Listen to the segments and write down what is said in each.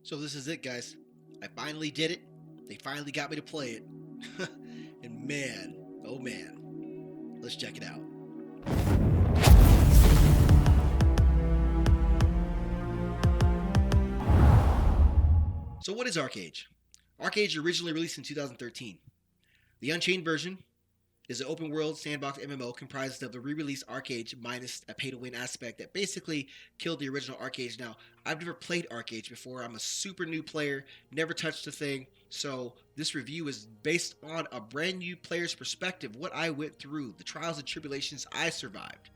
So this is it, guys. I finally did it. They finally got me to play it. And man, oh man, let's check it out. So what is Archeage? Archeage originally released in 2013. The Unchained version is an open world sandbox MMO comprised of the re-released Archeage minus a pay-to-win aspect that basically killed the original Archeage. Now, I've never played Archeage before. I'm a super new player, never touched the thing. So this review is based on a brand new player's perspective, what I went through, the trials and tribulations I survived.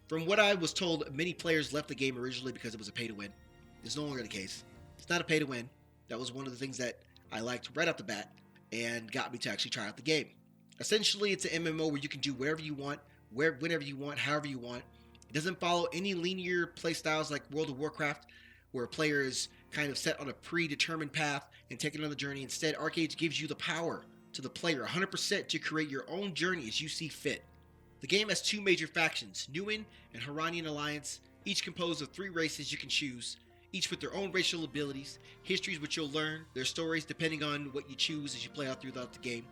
From what I was told, many players left the game originally because it was a pay-to-win. It's no longer the case. It's not a pay-to-win. That was one of the things that I liked right off the bat and got me to actually try out the game. Essentially, it's an MMO where you can do wherever you want, whenever you want, however you want. It doesn't follow any linear play styles like World of Warcraft, where a player is kind of set on a predetermined path and taken on the journey. Instead, Archeage gives you the power to the player 100% to create your own journey as you see fit. The game has two major factions, Nuin and Haranian Alliance, each composed of 3 races you can choose, each with their own racial abilities, histories which you'll learn, their stories depending on what you choose as you play out throughout the game.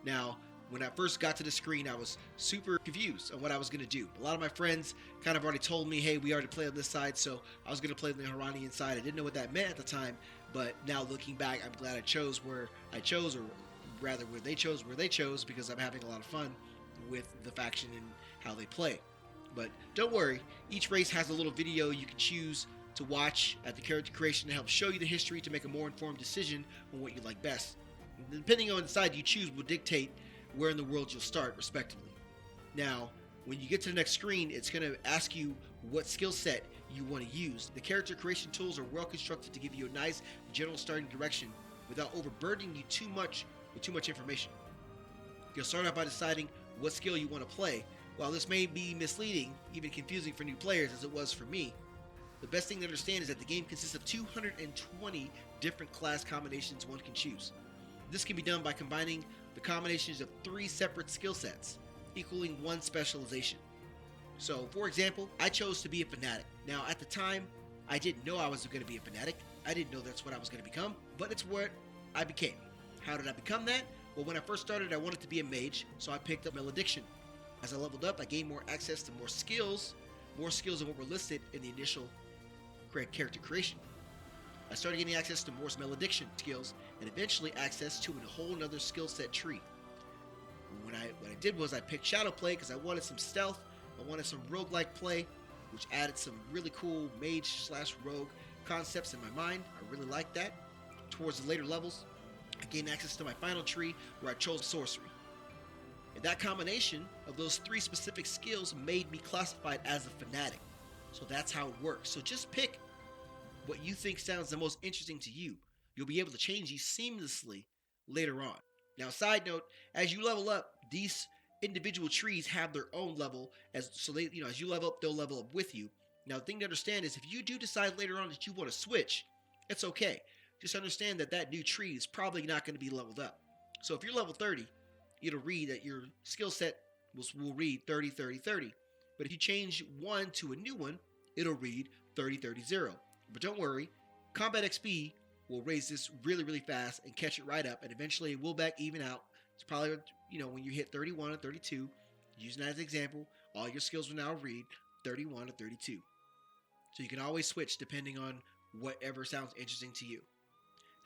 Now, when I first got to the screen, I was super confused on what I was going to do. A lot of my friends kind of already told me, hey, we already play on this side, so I was going to play on the Haranian side. I didn't know what that meant at the time, but now looking back, I'm glad I chose where I chose, or rather where they chose, because I'm having a lot of fun with the faction and how they play. But don't worry, each race has a little video you can choose to watch at the character creation to help show you the history to make a more informed decision on what you like best. And depending on the side you choose will dictate where in the world you'll start, respectively. Now, when you get to the next screen, it's going to ask you what skill set you want to use. The character creation tools are well constructed to give you a nice general starting direction without overburdening you too much with too much information. You'll start out by deciding what skill you want to play. While this may be misleading, even confusing for new players as it was for me, the best thing to understand is that the game consists of 220 different class combinations one can choose. This can be done by combining the combinations of 3 separate skill sets, equaling 1 specialization. So, for example, I chose to be a fanatic. Now, at the time, I didn't know I was going to be a fanatic. I didn't know that's what I was going to become, but it's what I became. How did I become that? Well, when I first started, I wanted to be a mage, so I picked up Malediction. As I leveled up, I gained more access to more skills than what were listed in the initial character creation. I started getting access to more Malediction skills and eventually access to a whole nother skill set tree. What I did was I picked Shadow Play because I wanted some stealth, I wanted some roguelike play, which added some really cool mage/rogue concepts in my mind. I really liked that. Towards the later levels, I gained access to my final tree where I chose sorcery. And that combination of those 3 specific skills made me classified as a fanatic. So that's how it works. So just pick what you think sounds the most interesting to you. You'll be able to change these seamlessly later on. Now, side note, as you level up, these individual trees have their own level, as you level up, they'll level up with you. Now, the thing to understand is if you do decide later on that you want to switch, it's okay. Just understand that new tree is probably not going to be leveled up. So if you're level 30, it'll read that your skill set will read 30, 30, 30. But if you change one to a new one, it'll read 30, 30, 0. But don't worry, Combat XP will raise this really, really fast and catch it right up, and eventually it will back even out. It's probably, when you hit 31 or 32, using that as an example, all your skills will now read 31 or 32. So you can always switch depending on whatever sounds interesting to you.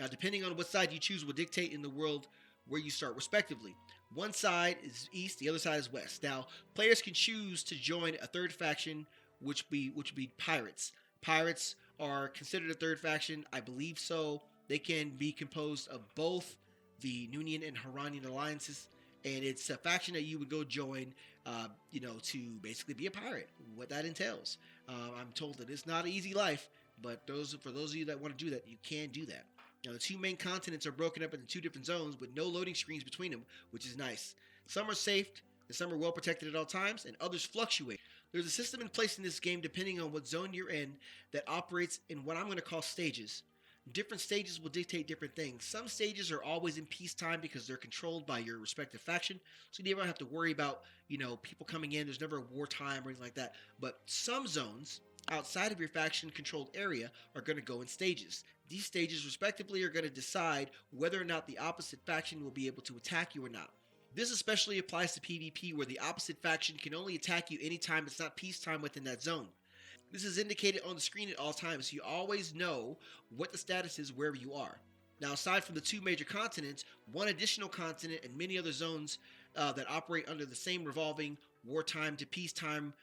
Now, depending on what side you choose will dictate in the world where you start, respectively. One side is east, the other side is west. Now, players can choose to join a third faction, which would be pirates. Pirates are considered a third faction, I believe so. They can be composed of both the Nunian and Haranian alliances, and it's a faction that you would go join, to basically be a pirate. What that entails. I'm told that it's not an easy life, but for those of you that want to do that, you can do that. Now, the 2 main continents are broken up into 2 different zones with no loading screens between them, which is nice. Some are safe, and some are well protected at all times, and others fluctuate. There's a system in place in this game depending on what zone you're in that operates in what I'm going to call stages. Different stages will dictate different things. Some stages are always in peacetime because they're controlled by your respective faction, so you never have to worry about, people coming in. There's never a wartime or anything like that. But some zones, outside of your faction controlled area are going to go in stages. These stages, respectively, are going to decide whether or not the opposite faction will be able to attack you or not. This especially applies to PvP, where the opposite faction can only attack you anytime it's not peacetime within that zone. This is indicated on the screen at all times, so you always know what the status is wherever you are. Now, aside from the two major continents, one additional continent and many other zones that operate under the same revolving wartime to peacetime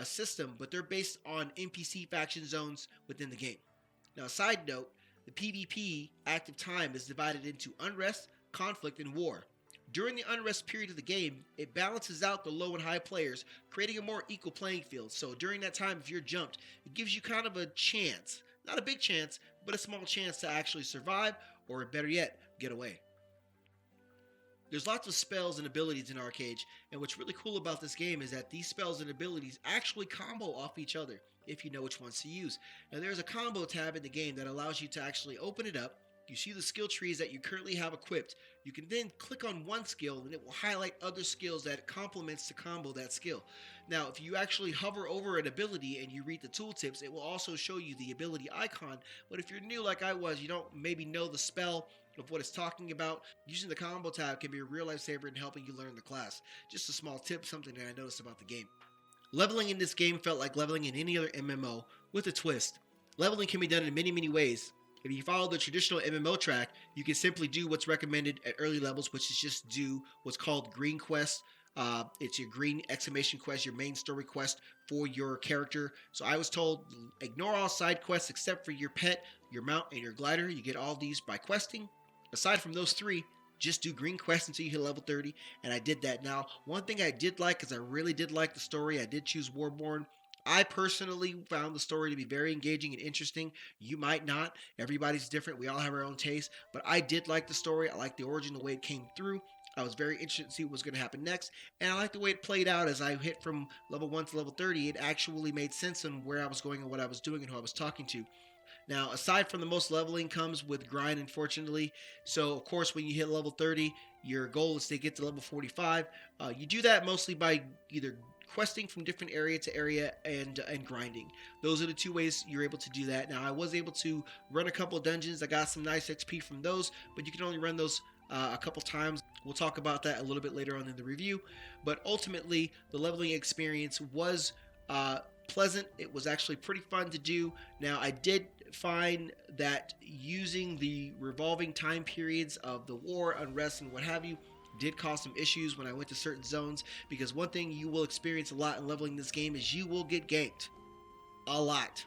system, but they're based on NPC faction zones within the game. Now, side note, the PvP active time is divided into unrest, conflict, and war. During the unrest period of the game, it balances out the low and high players, creating a more equal playing field. So during that time, if you're jumped, it gives you kind of a chance, not a big chance, but a small chance to actually survive, or better yet, get away. There's lots of spells and abilities in Archeage, and what's really cool about this game is that these spells and abilities actually combo off each other if you know which ones to use. Now there's a combo tab in the game that allows you to actually open it up. You see the skill trees that you currently have equipped. You can then click on one skill and it will highlight other skills that complements to combo that skill. Now, if you actually hover over an ability and you read the tooltips, it will also show you the ability icon. But if you're new like I was, you don't maybe know the spell of what it's talking about, using the combo tab can be a real lifesaver in helping you learn the class. Just a small tip, something that I noticed about the game. Leveling in this game felt like leveling in any other MMO with a twist. Leveling can be done in many ways. If you follow the traditional MMO track, you can simply do what's recommended at early levels, which is just do what's called green quest. It's your green exclamation quest, your main story quest for your character. So I was told, ignore all side quests except for your pet, your mount, and your glider. You get all these by questing. Aside from those three, just do green quests until you hit level 30, and I did that. Now, one thing I did like, because I really did like the story, I did choose Warborn. I personally found the story to be very engaging and interesting. You might not. Everybody's different. We all have our own taste. But I did like the story. I liked the origin, the way it came through. I was very interested to see what was going to happen next. And I liked the way it played out as I hit from level 1 to level 30. It actually made sense on where I was going and what I was doing and who I was talking to. Now, aside from the most leveling comes with grind, unfortunately. So, of course, when you hit level 30, your goal is to get to level 45. You do that mostly by either questing from different area to area and grinding. Those are the two ways you're able to do that. Now, I was able to run a couple of dungeons. I got some nice XP from those, but you can only run those a couple times. We'll talk about that a little bit later on in the review. But ultimately, the leveling experience was pleasant. It was actually pretty fun to do. Now, I did find that using the revolving time periods of the war, unrest, and what have you did cause some issues when I went to certain zones, because one thing you will experience a lot in leveling this game is you will get ganked. A lot.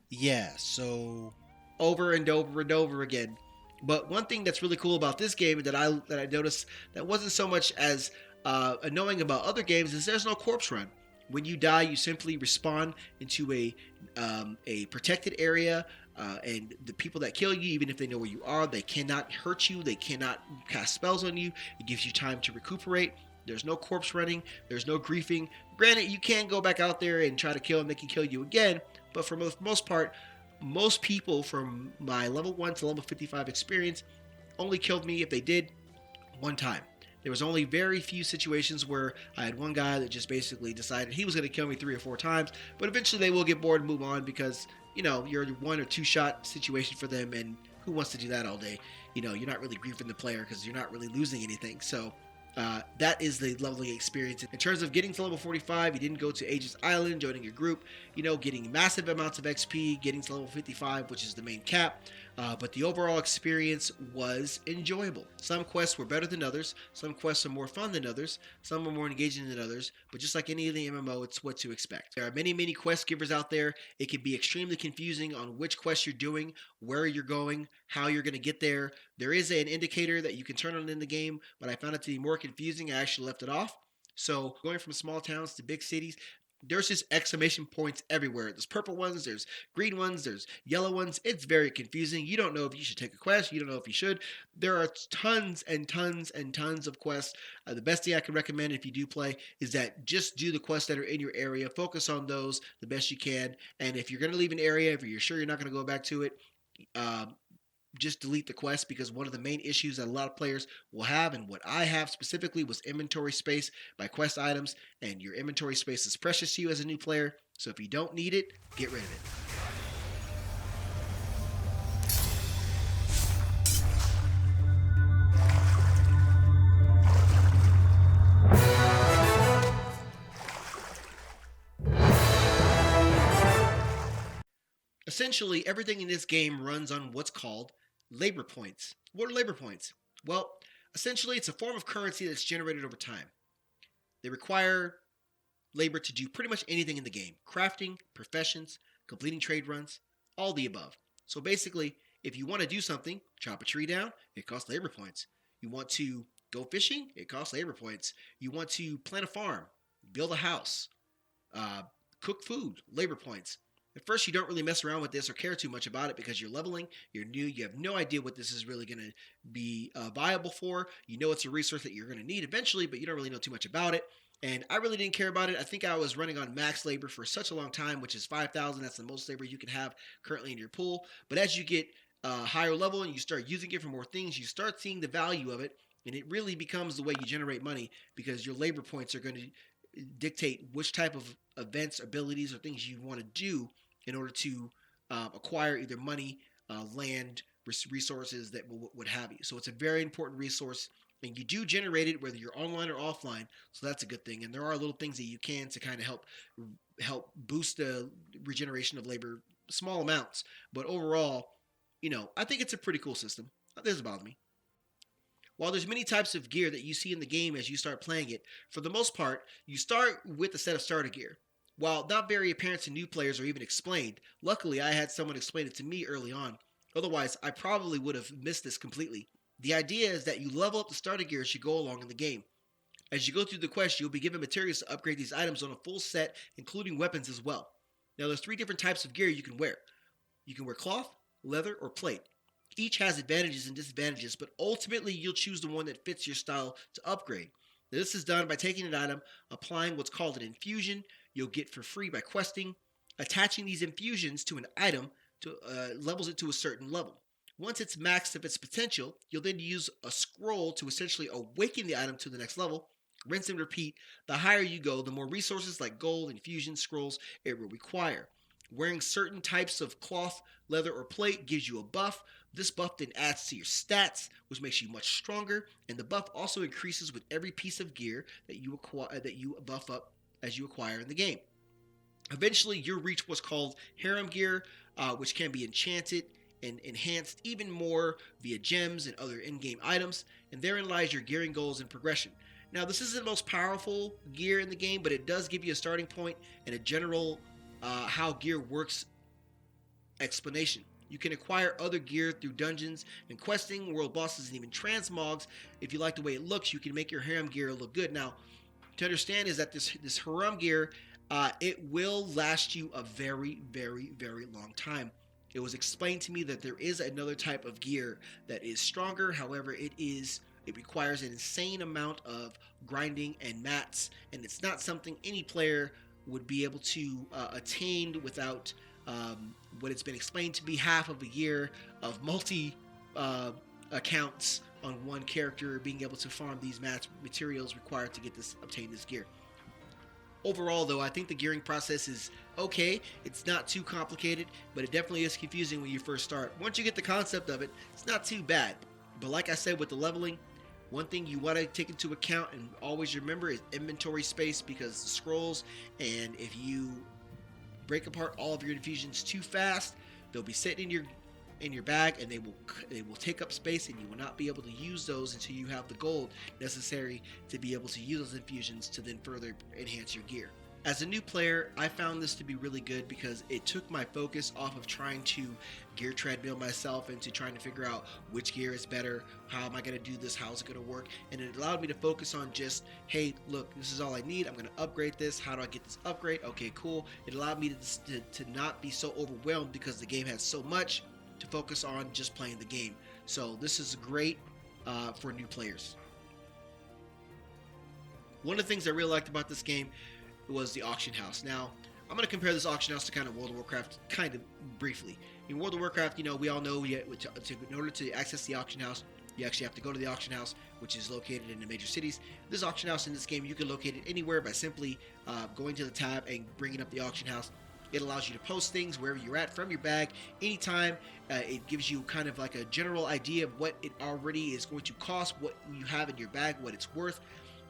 Yeah, so over and over and over again. But one thing that's really cool about this game that I noticed that wasn't so much as annoying about other games is there's no corpse run. When you die, you simply respawn into a protected area, and the people that kill you, even if they know where you are, they cannot hurt you. They cannot cast spells on you. It gives you time to recuperate. There's no corpse running. There's no griefing. Granted, you can go back out there and try to kill them. They can kill you again. But for the most part, most people from my level 1 to level 55 experience only killed me, if they did, one time. There was only very few situations where I had one guy that just basically decided he was going to kill me 3 or 4 times. But eventually they will get bored and move on because, you know, you're a 1 or 2 shot situation for them. And who wants to do that all day? You know, you're not really griefing the player because you're not really losing anything. So That is the leveling experience. In terms of getting to level 45, you didn't go to Aegis Island, joining your group, getting massive amounts of XP, getting to level 55, which is the main cap. But the overall experience was enjoyable. Some quests were better than others. Some quests are more fun than others. Some are more engaging than others. But just like any of the MMO, it's what to expect. There are many, many quest givers out there. It can be extremely confusing on which quest you're doing, where you're going, how you're going to get there. There is an indicator that you can turn on in the game, but I found it to be more confusing. I actually left it off. So going from small towns to big cities, there's just exclamation points everywhere. There's purple ones, there's green ones, there's yellow ones. It's very confusing. You don't know if you should take a quest. You don't know if you should. There are tons and tons and tons of quests. The best thing I can recommend if you do play is that just do the quests that are in your area. Focus on those the best you can. And if you're going to leave an area, if you're sure you're not going to go back to it, just delete the quest, because one of the main issues that a lot of players will have, and what I have specifically, was inventory space by quest items, and your inventory space is precious to you as a new player, so if you don't need it, get rid of it. Essentially, everything in this game runs on what's called labor points. What are labor points? Well, essentially, it's a form of currency that's generated over time. They require labor to do pretty much anything in the game. Crafting, professions, completing trade runs, all the above. So basically, if you want to do something, chop a tree down, it costs labor points. You want to go fishing, it costs labor points. You want to plant a farm, build a house, cook food, labor points. At first, you don't really mess around with this or care too much about it because you're leveling, you're new, you have no idea what this is really going to be viable for. You know it's a resource that you're going to need eventually, but you don't really know too much about it. And I really didn't care about it. I think I was running on max labor for such a long time, which is 5,000. That's the most labor you can have currently in your pool. But as you get higher level and you start using it for more things, you start seeing the value of it, and it really becomes the way you generate money, because your labor points are going to dictate which type of events, abilities, or things you want to do in order to acquire either money, land, resources that would have you. So it's a very important resource, and you do generate it whether you're online or offline, so that's a good thing. And there are little things that you can to kind of help boost the regeneration of labor, small amounts. But overall, I think it's a pretty cool system. That doesn't bother me. While there's many types of gear that you see in the game as you start playing it, for the most part, you start with a set of starter gear. While not very apparent to new players or even explained, luckily I had someone explain it to me early on. Otherwise, I probably would have missed this completely. The idea is that you level up the starter gear as you go along in the game. As you go through the quest, you'll be given materials to upgrade these items on a full set, including weapons as well. Now, there's 3 different types of gear you can wear. You can wear cloth, leather, or plate. Each has advantages and disadvantages, but ultimately you'll choose the one that fits your style to upgrade. Now, this is done by taking an item, applying what's called an infusion you'll get for free by questing, attaching these infusions to an item to levels it to a certain level. Once it's maxed of its potential, you'll then use a scroll to essentially awaken the item to the next level. Rinse and repeat. The higher you go, the more resources like gold, infusions, scrolls it will require. Wearing certain types of cloth, leather, or plate gives you a buff. This buff then adds to your stats, which makes you much stronger, and the buff also increases with every piece of gear that you buff up as you acquire in the game. Eventually, you'll reach what's called harem gear, which can be enchanted and enhanced even more via gems and other in-game items, and therein lies your gearing goals and progression. Now, this isn't the most powerful gear in the game, but it does give you a starting point and a general how gear works explanation. You can acquire other gear through dungeons and questing, world bosses, and even transmogs. If you like the way it looks, you can make your harem gear look good. Now, to understand is that this harem gear, it will last you a very, very, very long time. It was explained to me that there is another type of gear that is stronger. However, it requires an insane amount of grinding and mats, and it's not something any player would be able to attain without what it's been explained to be half of a year of multi accounts on one character being able to farm these materials required to obtain this gear. Overall, though, I think the gearing process is okay. It's not too complicated, but it definitely is confusing when you first start. Once you get the concept of it, it's not too bad. But like I said, with the leveling, One thing you want to take into account and always remember is inventory space, because the scrolls, and if you break apart all of your infusions too fast, they'll be sitting in your bag, and they will take up space, and you will not be able to use those until you have the gold necessary to be able to use those infusions to then further enhance your gear. As a new player, I found this to be really good because it took my focus off of trying to gear treadmill myself into trying to figure out which gear is better, how am I going to do this, how is it going to work, and it allowed me to focus on just, hey, look, this is all I need, I'm going to upgrade this, how do I get this upgrade, okay, cool. It allowed me to not be so overwhelmed because the game has so much to focus on just playing the game. So this is great for new players. One of the things I really liked about this game was the auction house. Now, I'm going to compare this auction house to kind of World of Warcraft kind of briefly. In World of Warcraft, we all know in order to access the auction house, you actually have to go to the auction house, which is located in the major cities. This auction house in this game, you can locate it anywhere by simply going to the tab and bringing up the auction house. It allows you to post things wherever you're at from your bag anytime. It gives you kind of like a general idea of what it already is going to cost, what you have in your bag, what it's worth.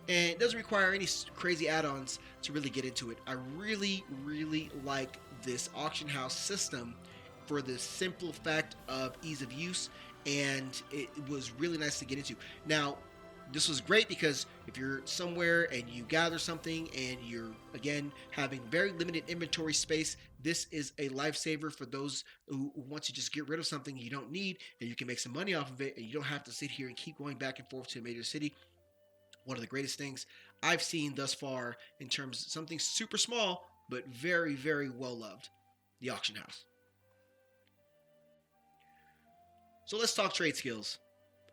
And it doesn't require any crazy add-ons to really get into it. I really, really like this auction house system for the simple fact of ease of use, and it was really nice to get into. Now, this was great because if you're somewhere and you gather something and you're, again, having very limited inventory space, this is a lifesaver for those who want to just get rid of something you don't need, and you can make some money off of it, and you don't have to sit here and keep going back and forth to a major city. One of the greatest things I've seen thus far in terms of something super small, but very, very well loved. The auction house. So let's talk trade skills,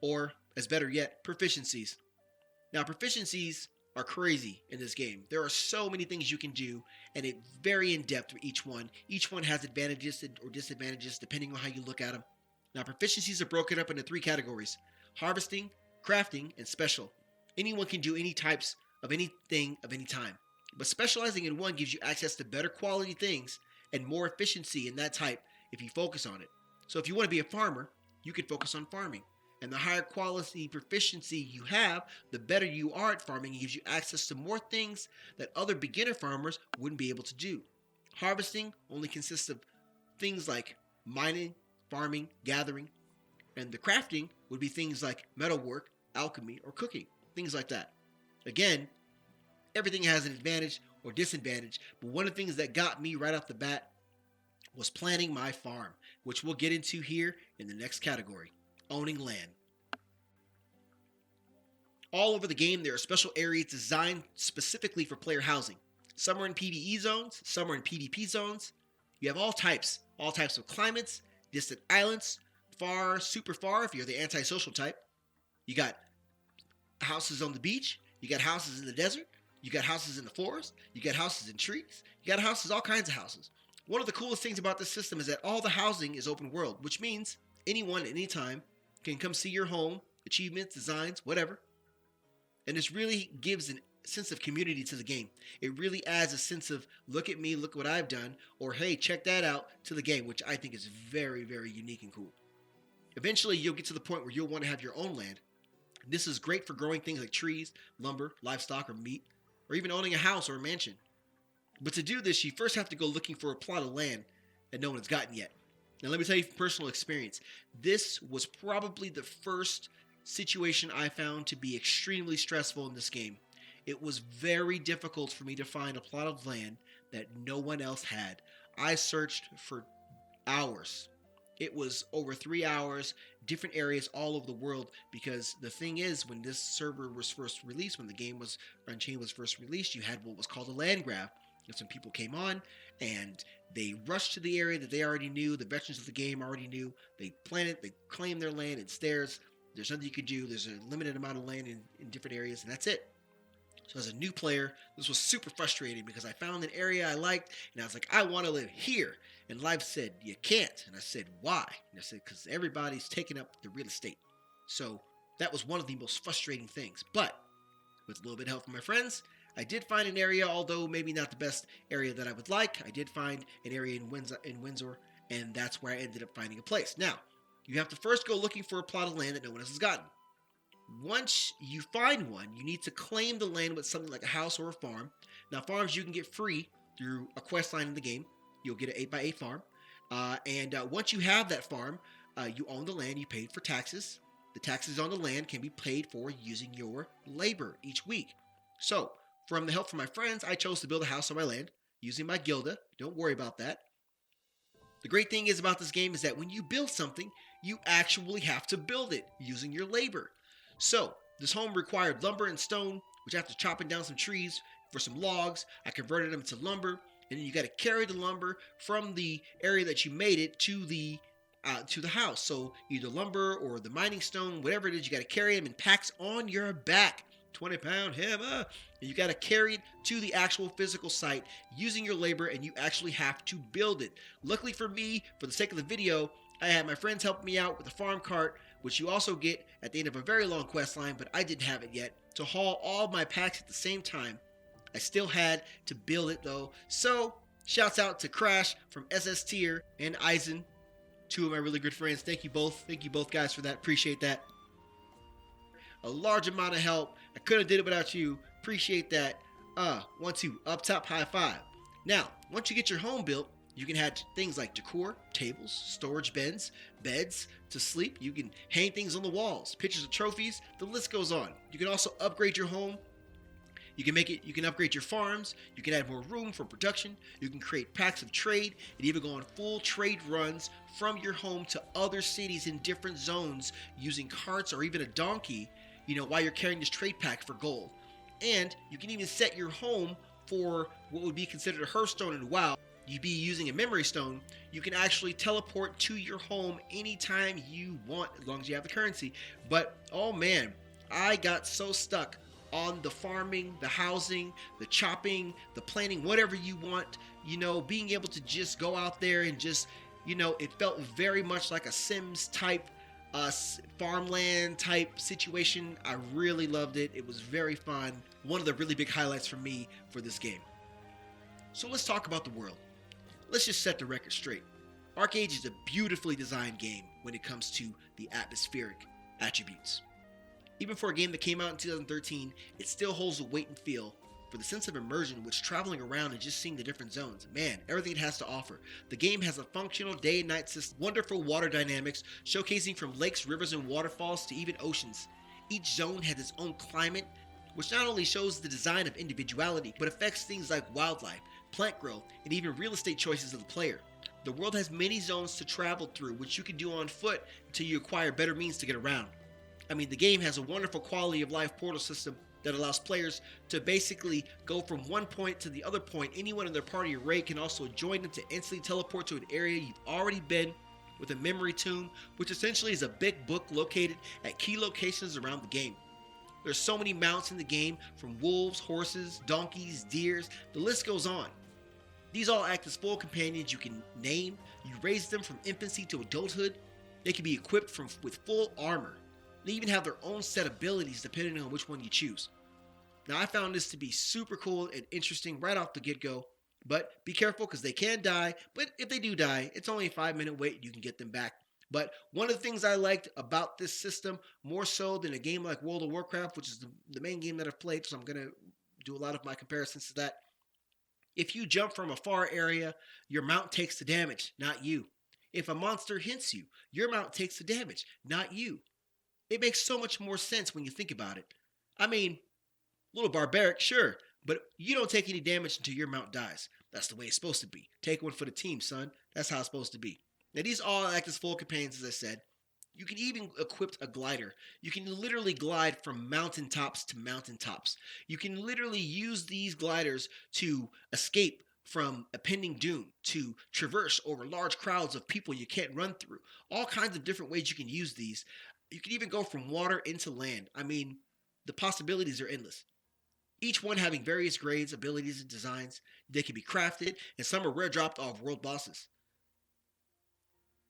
or as better yet, proficiencies. Now, proficiencies are crazy in this game. There are so many things you can do, and it's very in depth for each one. Each one has advantages or disadvantages depending on how you look at them. Now, proficiencies are broken up into 3 categories: harvesting, crafting, and special. Anyone can do any types of anything of any time, but specializing in one gives you access to better quality things and more efficiency in that type if you focus on it. So if you want to be a farmer, you can focus on farming. And the higher quality proficiency you have, the better you are at farming. It gives you access to more things that other beginner farmers wouldn't be able to do. Harvesting only consists of things like mining, farming, gathering, and the crafting would be things like metalwork, alchemy, or cooking. Things like that. Again, everything has an advantage or disadvantage, but one of the things that got me right off the bat was planning my farm, which we'll get into here in the next category: owning land. All over the game, there are special areas designed specifically for player housing. Some are in PvE zones, some are in PvP zones. You have all types of climates, distant islands, far, super far if you're the antisocial type. You got houses on the beach, you got houses in the desert, you got houses in the forest, you got houses in trees, you got houses, all kinds of houses. One of the coolest things about this system is that all the housing is open world, which means anyone at any time can come see your home, achievements, designs, whatever. And this really gives a sense of community to the game. It really adds a sense of, look at me, look what I've done, or hey, check that out to the game, which I think is very, very unique and cool. Eventually, you'll get to the point where you'll want to have your own land. This is great for growing things like trees, lumber, livestock, or meat, or even owning a house or a mansion. But to do this, you first have to go looking for a plot of land that no one has gotten yet. Now, let me tell you from personal experience, this was probably the first situation I found to be extremely stressful in this game. It was very difficult for me to find a plot of land that no one else had. I searched for hours. It was over 3 hours, different areas all over the world, because the thing is, when this server was first released, when the game was Unchained was first released, you had what was called a land grab. And some people came on and they rushed to the area that they already knew, the veterans of the game already knew. They planted, they claimed their land, it's theirs. There's nothing you could do. There's a limited amount of land in different areas, and that's it. So as a new player, this was super frustrating because I found an area I liked, and I was like, I want to live here. And life said, you can't. And I said, why? And I said, because everybody's taking up the real estate. So that was one of the most frustrating things. But with a little bit of help from my friends, I did find an area, although maybe not the best area that I would like. I did find an area in Windsor, and that's where I ended up finding a place. Now, you have to first go looking for a plot of land that no one else has gotten. Once you find one, you need to claim the land with something like a house or a farm. Now, farms you can get free through a quest line in the game. You'll get an 8x8 farm. And once you have that farm, you own the land, you paid for taxes. The taxes on the land can be paid for using your labor each week. So, from the help from my friends, I chose to build a house on my land using my Gilda. Don't worry about that. The great thing is about this game is that when you build something, you actually have to build it using your labor. So, this home required lumber and stone, which after chopping down some trees for some logs, I converted them to lumber, and then you got to carry the lumber from the area that you made it to the house. So either lumber or the mining stone, whatever it is, you got to carry them in packs on your back. 20-pound hammer. And you got to carry it to the actual physical site using your labor, and you actually have to build it. Luckily for me, for the sake of the video, I had my friends help me out with a farm cart, which you also get at the end of a very long quest line, but I didn't have it yet, to haul all my packs at the same time. I still had to build it though. So, shouts out to Crash from SS Tier and Eisen, two of my really good friends. Thank you both. Thank you both guys for that. Appreciate that. A large amount of help. I couldn't have did it without you. Appreciate that. 1, 2, up top, high five. Now, once you get your home built, you can have things like decor, tables, storage beds to sleep. You can hang things on the walls, pictures of trophies. The list goes on. You can also upgrade your home. You can upgrade your farms. You can add more room for production. You can create packs of trade and even go on full trade runs from your home to other cities in different zones using carts or even a donkey, while you're carrying this trade pack for gold. And you can even set your home for what would be considered a Hearthstone in WoW. You'd be using a memory stone. You can actually teleport to your home anytime you want, as long as you have the currency. But, oh man, I got so stuck on the farming, the housing, the chopping, the planting, whatever you want, being able to just go out there and just, it felt very much like a Sims type, farmland type situation. I really loved it. It was very fun. One of the really big highlights for me for this game. So let's talk about the world. Let's just set the record straight. Archeage is a beautifully designed game when it comes to the atmospheric attributes. Even for a game that came out in 2013, it still holds the weight and feel for the sense of immersion, which traveling around and just seeing the different zones. Man, everything it has to offer. The game has a functional day and night system, wonderful water dynamics, showcasing from lakes, rivers, and waterfalls to even oceans. Each zone has its own climate, which not only shows the design of individuality, but affects things like wildlife, plant growth, and even real estate choices of the player. The world has many zones to travel through, which you can do on foot until you acquire better means to get around. The game has a wonderful quality of life portal system that allows players to basically go from one point to the other point. Anyone in their party or raid can also join them to instantly teleport to an area you've already been with a memory tomb, which essentially is a big book located at key locations around the game. There's so many mounts in the game, from wolves, horses, donkeys, deers, the list goes on. These all act as full companions you can name. You raise them from infancy to adulthood. They can be equipped with full armor. They even have their own set of abilities depending on which one you choose. Now, I found this to be super cool and interesting right off the get-go, but be careful because they can die. But if they do die, it's only a 5-minute wait and you can get them back. But one of the things I liked about this system, more so than a game like World of Warcraft, which is the main game that I've played, so I'm going to do a lot of my comparisons to that. If you jump from a far area, your mount takes the damage, not you. If a monster hits you, your mount takes the damage, not you. It makes so much more sense when you think about it. A little barbaric, sure, but you don't take any damage until your mount dies. That's the way it's supposed to be. Take one for the team, son. That's how it's supposed to be. Now, these all act as full companions, as I said. You can even equip a glider. You can literally glide from mountaintops to mountaintops. You can literally use these gliders to escape from a pending doom, to traverse over large crowds of people you can't run through. All kinds of different ways you can use these. You can even go from water into land. The possibilities are endless. Each one having various grades, abilities, and designs. They can be crafted, and some are rare dropped off world bosses.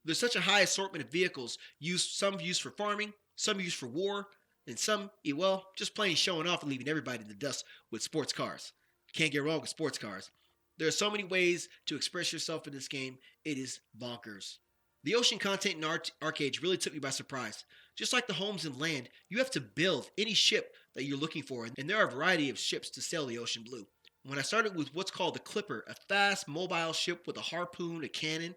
There's such a high assortment of vehicles, some used for farming, some used for war, and some, just plain showing off and leaving everybody in the dust with sports cars. Can't get wrong with sports cars. There are so many ways to express yourself in this game. It is bonkers. The ocean content in Archeage really took me by surprise. Just like the homes and land, you have to build any ship that you're looking for, and there are a variety of ships to sail the ocean blue. When I started with what's called the Clipper, a fast, mobile ship with a harpoon, a cannon,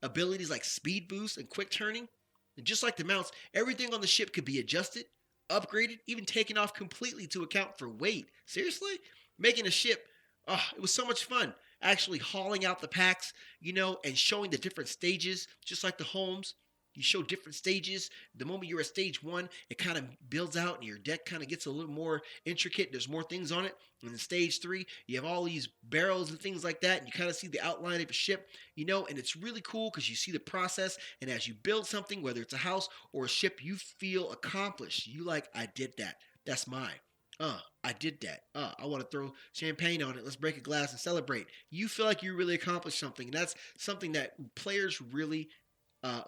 abilities like speed boost and quick turning, and just like the mounts, everything on the ship could be adjusted, upgraded, even taken off completely to account for weight. Seriously? Making a ship, it was so much fun. Actually hauling out the packs, and showing the different stages, just like the homes. You show different stages. The moment you're at stage 1, it kind of builds out and your deck kind of gets a little more intricate. There's more things on it. And in stage 3, you have all these barrels and things like that. And you kind of see the outline of a ship, and it's really cool because you see the process. And as you build something, whether it's a house or a ship, you feel accomplished. You like, I did that. That's mine. I did that. I want to throw champagne on it. Let's break a glass and celebrate. You feel like you really accomplished something. And that's something that players really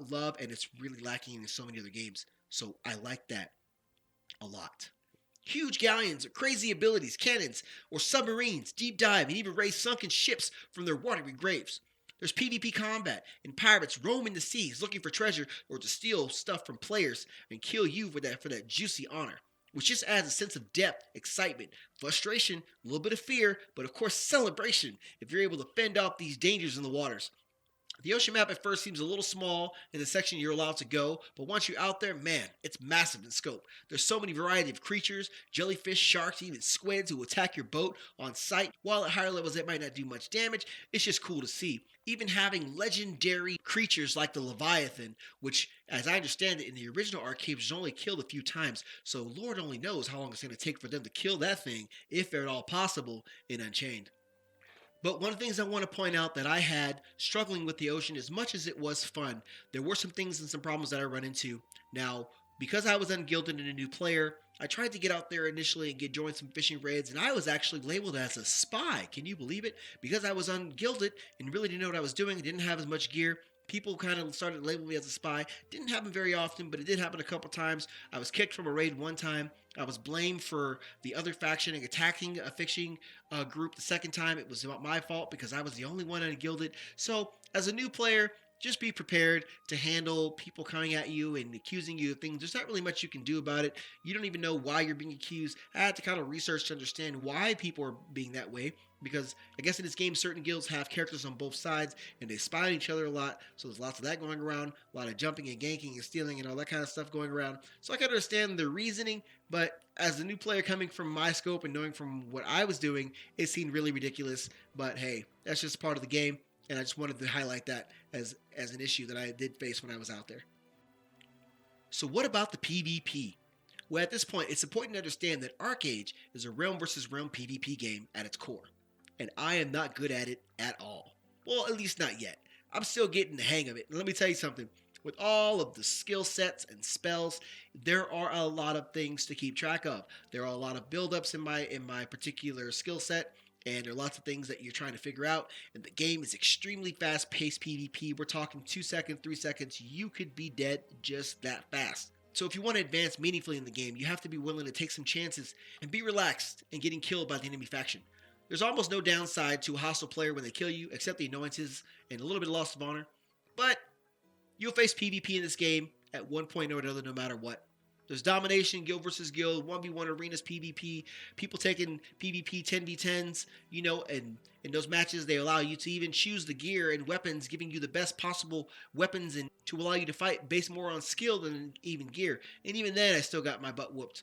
love, and it's really lacking in so many other games. So I like that a lot. Huge galleons or crazy abilities, cannons or submarines, deep dive, and even raise sunken ships from their watery graves. There's PvP combat, and pirates roaming the seas looking for treasure or to steal stuff from players and kill you for that juicy honor, which just adds a sense of depth, excitement, frustration, a little bit of fear, but of course celebration if you're able to fend off these dangers in the waters. The ocean map at first seems a little small in the section you're allowed to go, but once you're out there, man, it's massive in scope. There's so many variety of creatures, jellyfish, sharks, even squids who attack your boat on sight. While at higher levels it might not do much damage, it's just cool to see. Even having legendary creatures like the Leviathan, which, as I understand it, in the original Archeage was only killed a few times, so Lord only knows how long it's going to take for them to kill that thing, if at all possible, in Unchained. But one of the things I want to point out that I had struggling with the ocean, as much as it was fun, there were some things and some problems that I run into. Now, because I was ungilded and a new player, I tried to get out there initially and join some fishing raids, and I was actually labeled as a spy. Can you believe it? Because I was ungilded and really didn't know what I was doing, didn't have as much gear, people kind of started labeling me as a spy. Didn't happen very often, but it did happen a couple times. I was kicked from a raid one time. I was blamed for the other faction attacking a fishing group the second time. It was about my fault because I was the only one ungilded. So, as a new player, just be prepared to handle people coming at you and accusing you of things. There's not really much you can do about it. You don't even know why you're being accused. I had to kind of research to understand why people are being that way, because I guess in this game, certain guilds have characters on both sides and they spy on each other a lot. So there's lots of that going around, a lot of jumping and ganking and stealing and all that kind of stuff going around. So I can understand the reasoning, but as a new player coming from my scope and knowing from what I was doing, it seemed really ridiculous. But hey, that's just part of the game. And I just wanted to highlight that as an issue that I did face when I was out there. So what about the PvP? Well, at this point, it's important to understand that Archeage is a realm versus realm PvP game at its core. And I am not good at it at all. Well, at least not yet. I'm still getting the hang of it. And let me tell you something. With all of the skill sets and spells, there are a lot of things to keep track of. There are a lot of build-ups in my particular skill set. And there are lots of things that you're trying to figure out. And the game is extremely fast-paced PvP. We're talking 2 seconds, 3 seconds. You could be dead just that fast. So if you want to advance meaningfully in the game, you have to be willing to take some chances and be relaxed in getting killed by the enemy faction. There's almost no downside to a hostile player when they kill you, except the annoyances and a little bit of loss of honor. But you'll face PvP in this game at one point or another, no matter what. There's domination, guild versus guild, 1v1 arenas PvP, people taking PvP 10v10s, and in those matches they allow you to even choose the gear and weapons, giving you the best possible weapons and to allow you to fight based more on skill than even gear. And even then I still got my butt whooped.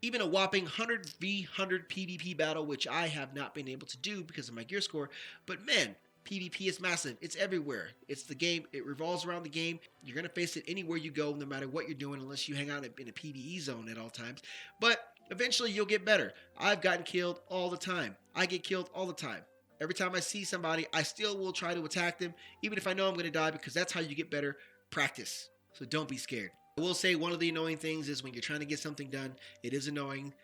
Even a whopping 100v100 PvP battle, which I have not been able to do because of my gear score, but man, PvP is massive. It's everywhere. It's the game. It revolves around the game. You're going to face it anywhere you go, no matter what you're doing, unless you hang out in a PvE zone at all times. But eventually you'll get better. I've gotten killed all the time. I get killed all the time. Every time I see somebody, I still will try to attack them, even if I know I'm going to die, because that's how you get better. Practice. So don't be scared. I will say one of the annoying things is when you're trying to get something done, it is annoying.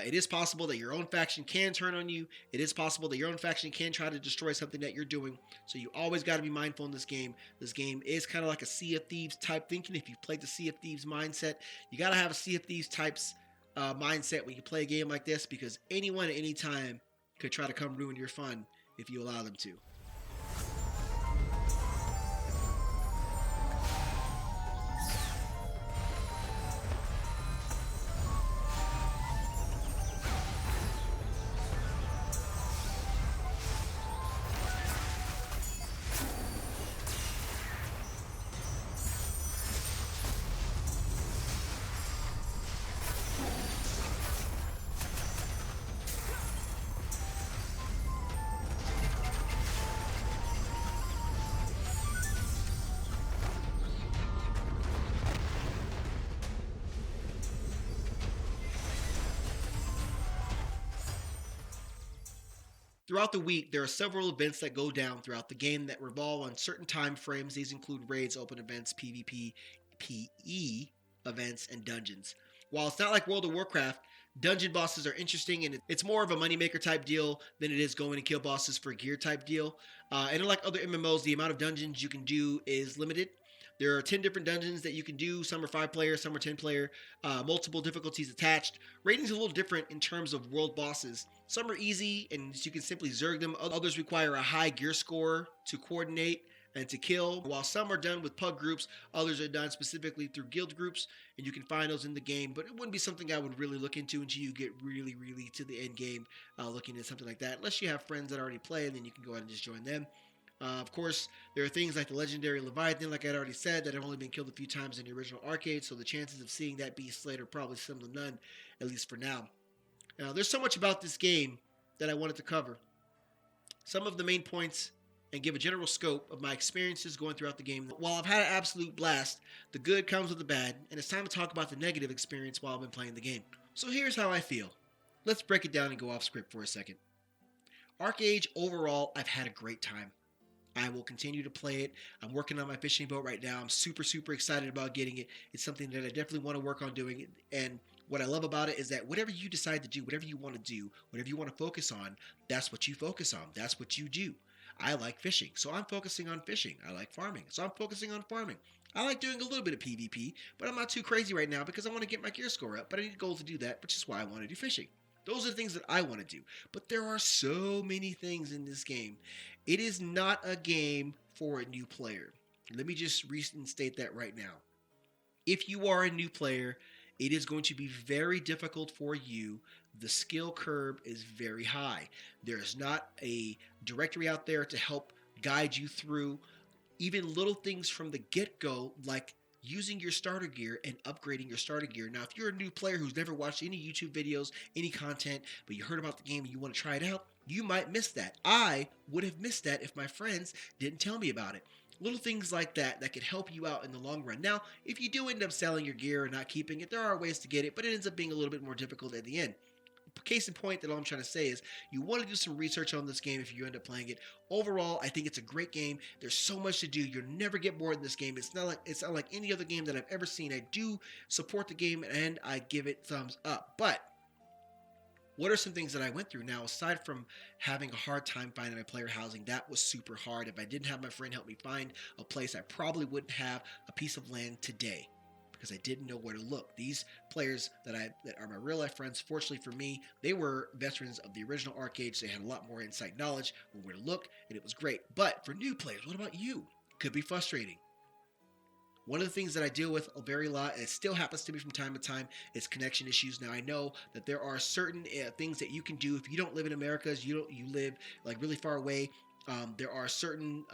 It is possible that your own faction can turn on you. It is possible that your own faction can try to destroy something that you're doing. So you always got to be mindful in this game. This game is kind of like a Sea of Thieves type thinking. If you played the Sea of Thieves mindset, you got to have a Sea of Thieves types mindset when you play a game like this, because anyone at any time could try to come ruin your fun if you allow them to. Throughout the week, there are several events that go down throughout the game that revolve on certain time frames. These include raids, open events, PvP, PE events, and dungeons. While it's not like World of Warcraft, dungeon bosses are interesting and it's more of a moneymaker type deal than it is going to kill bosses for gear type deal. And unlike other MMOs, the amount of dungeons you can do is limited. There are 10 different dungeons that you can do. Some are 5 player, some are 10 player, multiple difficulties attached. Rating's a little different in terms of world bosses. Some are easy and you can simply zerg them. Others require a high gear score to coordinate and to kill. While some are done with pug groups, others are done specifically through guild groups, and you can find those in the game. But it wouldn't be something I would really look into until you get really, really to the end game, looking at something like that. Unless you have friends that already play, and then you can go ahead and just join them. Of course, there are things like the legendary Leviathan, like I'd already said, that have only been killed a few times in the original Archeage, so the chances of seeing that beast slayed are probably slim to none, at least for now. Now, there's so much about this game that I wanted to cover. Some of the main points and give a general scope of my experiences going throughout the game. While I've had an absolute blast, the good comes with the bad, and it's time to talk about the negative experience while I've been playing the game. So here's how I feel. Let's break it down and go off script for a second. Archeage, overall, I've had a great time. I will continue to play it. I'm working on my fishing boat right now. I'm super, super excited about getting it. It's something that I definitely want to work on doing. And what I love about it is that whatever you decide to do, whatever you want to do, whatever you want to focus on, that's what you focus on. That's what you do. I like fishing, so I'm focusing on fishing. I like farming, so I'm focusing on farming. I like doing a little bit of PvP, but I'm not too crazy right now because I want to get my gear score up, but I need gold to do that, which is why I want to do fishing. Those are the things that I want to do. But there are so many things in this game. It is not a game for a new player. Let me just reinstate that right now. If you are a new player, it is going to be very difficult for you. The skill curve is very high. There is not a directory out there to help guide you through even little things from the get-go, like using your starter gear and upgrading your starter gear. Now, if you're a new player who's never watched any YouTube videos, any content, but you heard about the game and you want to try it out, you might miss that. I would have missed that if my friends didn't tell me about it. Little things like that could help you out in the long run. Now, if you do end up selling your gear or not keeping it, there are ways to get it, but it ends up being a little bit more difficult at the end. Case in point, that all I'm trying to say is you want to do some research on this game if you end up playing it. Overall, I think it's a great game. There's so much to do. You'll never get bored in this game. It's not like any other game that I've ever seen. I do support the game and I give it thumbs up. But what are some things that I went through? Now, aside from having a hard time finding my player housing, that was super hard. If I didn't have my friend help me find a place, I probably wouldn't have a piece of land today, because I didn't know where to look. These players that are my real life friends, fortunately for me, they were veterans of the original Archeage. They had a lot more insight knowledge on where to look, and it was great. But for new players, what about you? Could be frustrating. One of the things that I deal with a very lot, and it still happens to me from time to time, is connection issues. Now, I know that there are certain things that you can do if you don't live in America, you live like really far away. There are certain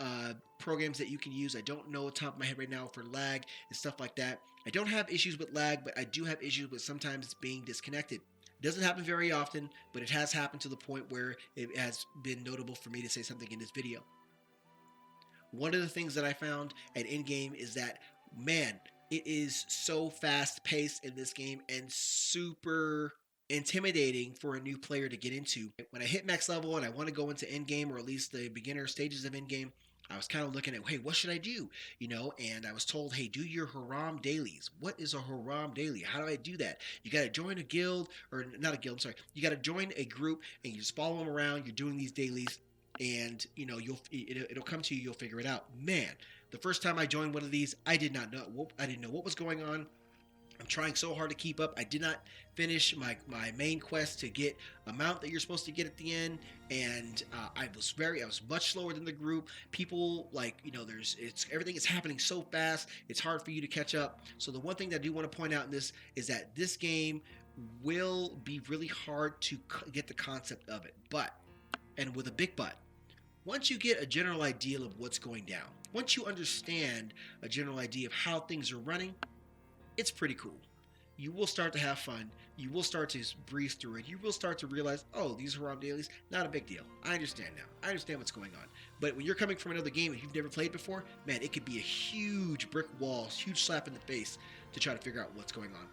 programs that you can use. I don't know off the top of my head right now for lag and stuff like that. I don't have issues with lag, but I do have issues with sometimes being disconnected. It doesn't happen very often, but it has happened to the point where it has been notable for me to say something in this video. One of the things that I found at in-game is that, man, it is so fast-paced in this game and super intimidating for a new player to get into. When I hit max level and I want to go into endgame, or at least the beginner stages of endgame, I was kind of looking at, hey, what should I do? And I was told, hey, do your Haram dailies. What is a Haram daily? How do I do that? You got to join a guild, or not a guild, I'm sorry. You got to join a group and you just follow them around. You're doing these dailies, and it'll come to you. You'll figure it out. Man, the first time I joined one of these, I didn't know what was going on. I'm trying so hard to keep up. I did not finish my main quest to get a mount that you're supposed to get at the end, and I was much slower than the group. People everything is happening so fast. It's hard for you to catch up. So the one thing that I do want to point out in this is that this game will be really hard to get the concept of it, and with a big but. Once you get a general idea of what's going down, once you understand a general idea of how things are running, it's pretty cool. You will start to have fun. You will start to breeze through it. You will start to realize, oh, these Haram dailies, not a big deal. I understand now. I understand what's going on. But when you're coming from another game and you've never played before, man, it could be a huge brick wall, huge slap in the face to try to figure out what's going on.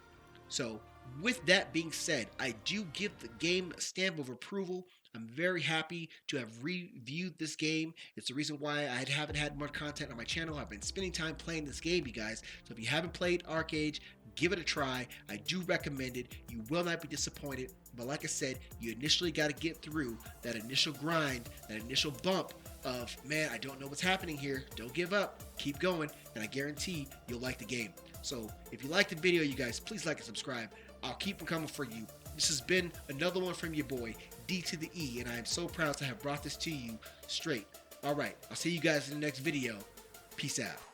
So with that being said, I do give the game a stamp of approval. I'm very happy to have reviewed this game. It's the reason why I haven't had more content on my channel. I've been spending time playing this game, you guys. So if you haven't played Archeage, give it a try. I do recommend it. You will not be disappointed. But like I said, you initially got to get through that initial grind, that initial bump of, man, I don't know what's happening here. Don't give up. Keep going. And I guarantee you'll like the game. So if you like the video, you guys, please like and subscribe. I'll keep them coming for you. This has been another one from your boy, D to the E, and I am so proud to have brought this to you straight. All right, I'll see you guys in the next video. Peace out.